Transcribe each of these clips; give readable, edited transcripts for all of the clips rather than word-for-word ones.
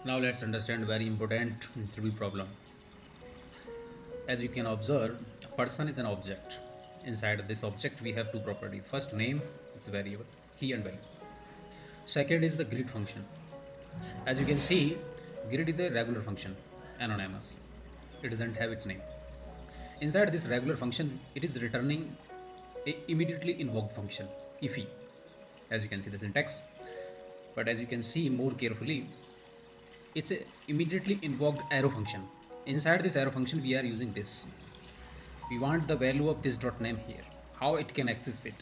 Now let's understand very important interview problem. As you can observe, a person is an object. Inside this object we have two properties. First, name, it's a variable, key and value. Second is the grid function. As you can see, grid is a regular function, anonymous. It doesn't have its name. Inside this regular function, it is returning a immediately invoked function, IIFE. As you can see the syntax. But as you can see more carefully, it's a immediately invoked arrow function. Inside this arrow function we are using this. We want the value of this dot name here, how it can access it,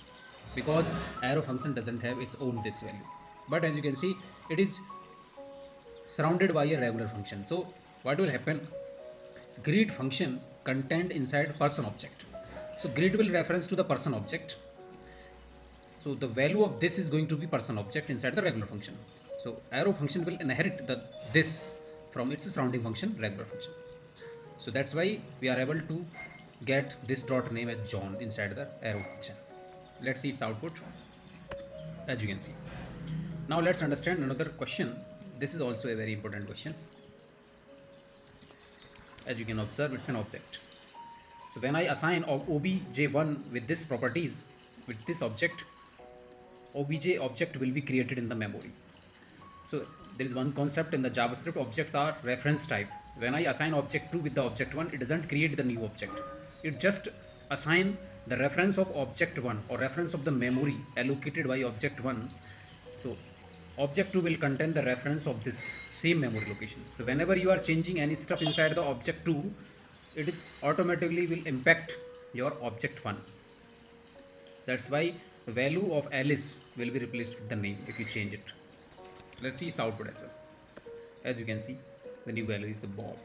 because arrow function doesn't have its own this value. But as you can see, it is surrounded by a regular function. So what will happen, grid function contained inside person object. So grid will reference to the person object. So the value of this is going to be person object inside the regular function. So arrow function will inherit this from its surrounding function, regular function. So that's why we are able to get this dot name as John inside the arrow function. Let's see its output. As you can see. Now let's understand another question. This is also a very important question. As you can observe, it's an object. So when I assign obj1 with this properties, with this object, obj object will be created in the memory. So there is one concept in the JavaScript, objects are reference type. When I assign object 2 with the object 1, it doesn't create the new object. It just assign the reference of object 1 or reference of the memory allocated by object 1. So object 2 will contain the reference of this same memory location. So whenever you are changing any stuff inside the object 2, it is automatically will impact your object 1. That's why the value of Alice will be replaced with the name if you change it. Let's see its output as well. As you can see, the new value is the Bob.